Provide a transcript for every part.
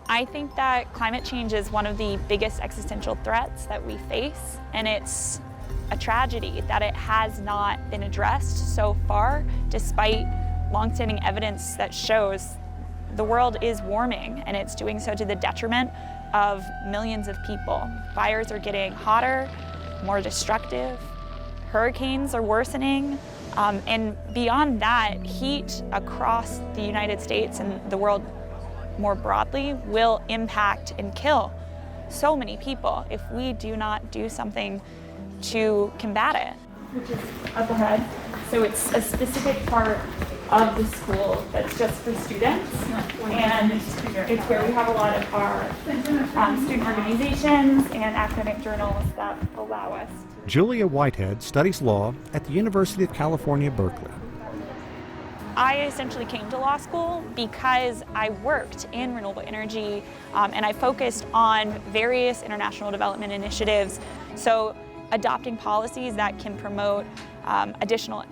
I think that climate change is one of the biggest existential threats that we face, and it's a tragedy that it has not been addressed so far, despite longstanding evidence that shows the world is warming, and it's doing so to the detriment of millions of people. Fires are getting hotter, more destructive, hurricanes are worsening, and beyond that, heat across the United States and the world more broadly will impact and kill so many people if we do not do something to combat it. Which is up ahead. So it's a specific part of the school that's just for students, and it's where we have a lot of our student organizations and academic journals that allow us. Julia Whitehead studies law at the University of California, Berkeley. I essentially came to law school because I worked in renewable energy and I focused on various international development initiatives. So adopting policies that can promote additional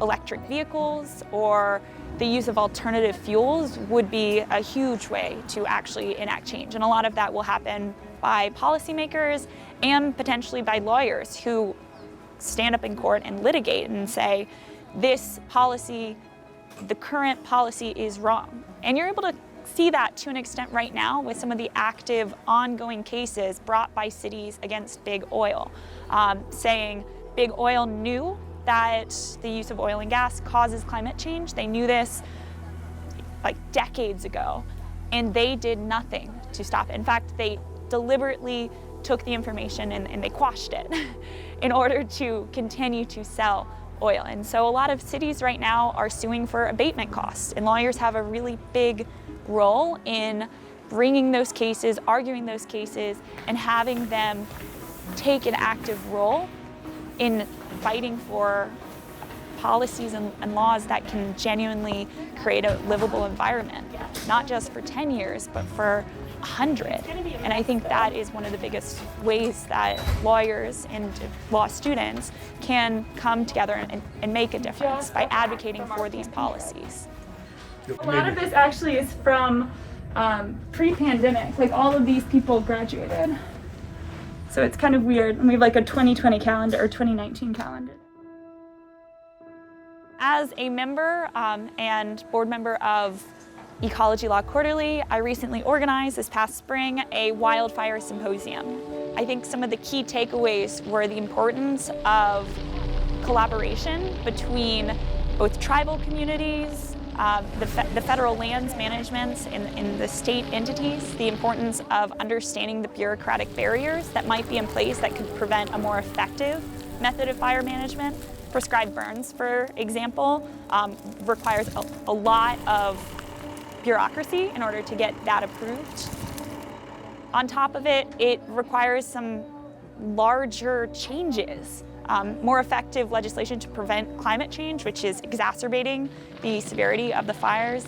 electric vehicles or the use of alternative fuels would be a huge way to actually enact change. And a lot of that will happen by policymakers and potentially by lawyers who stand up in court and litigate and say, this policy, the current policy is wrong. And you're able to see that to an extent right now with some of the active ongoing cases brought by cities against big oil, saying big oil knew that the use of oil and gas causes climate change. They knew this like decades ago, and they did nothing to stop it. In fact, they deliberately took the information and they quashed it in order to continue to sell oil. And so a lot of cities right now are suing for abatement costs, and lawyers have a really big role in bringing those cases, arguing those cases, and having them take an active role in fighting for policies and laws that can genuinely create a livable environment, not just for 10 years, but for 100. And I think that is one of the biggest ways that lawyers and law students can come together and make a difference by advocating for these policies. A lot of this actually is from pre-pandemic, like all of these people graduated. So it's kind of weird. And we have like a 2020 calendar or 2019 calendar. As a member and board member of Ecology Law Quarterly, I recently organized this past spring a wildfire symposium. I think some of the key takeaways were the importance of collaboration between both tribal communities, the federal lands management in the state entities, the importance of understanding the bureaucratic barriers that might be in place that could prevent a more effective method of fire management. Prescribed burns, for example, requires a lot of bureaucracy in order to get that approved. On top of it, it requires some larger changes. More effective legislation to prevent climate change, which is exacerbating the severity of the fires.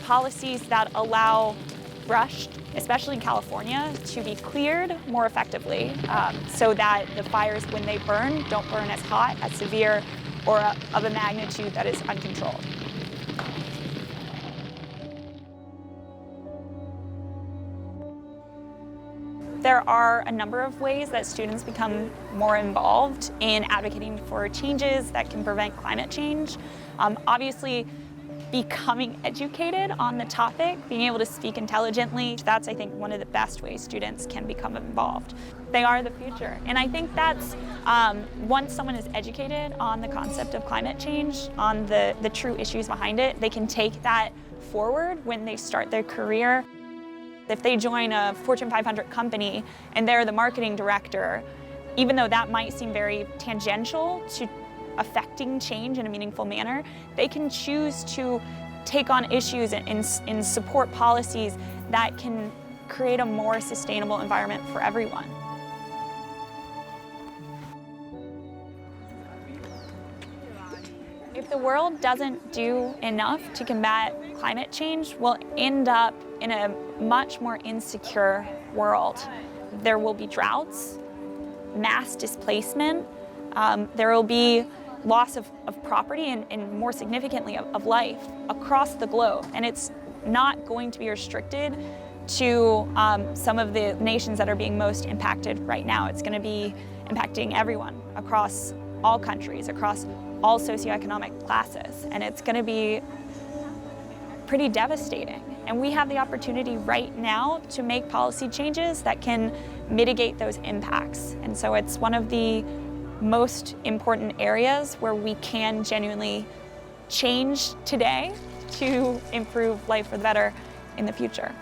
Policies that allow brush, especially in California, to be cleared more effectively so that the fires, when they burn, don't burn as hot, as severe, or of a magnitude that is uncontrolled. There are a number of ways that students become more involved in advocating for changes that can prevent climate change. Obviously, becoming educated on the topic, being able to speak intelligently, that's, I think, one of the best ways students can become involved. They are the future. And I think that's, once someone is educated on the concept of climate change, on the true issues behind it, they can take that forward when they start their career. If they join a Fortune 500 company and they're the marketing director, even though that might seem very tangential to affecting change in a meaningful manner, they can choose to take on issues and support policies that can create a more sustainable environment for everyone. If the world doesn't do enough to combat climate change, we'll end up in a much more insecure world. There will be droughts, mass displacement, there will be loss of property and more significantly of life across the globe. And it's not going to be restricted to some of the nations that are being most impacted right now. It's going to be impacting everyone across all countries, across all socioeconomic classes, and it's going to be pretty devastating. And we have the opportunity right now to make policy changes that can mitigate those impacts. And so it's one of the most important areas where we can genuinely change today to improve life for the better in the future.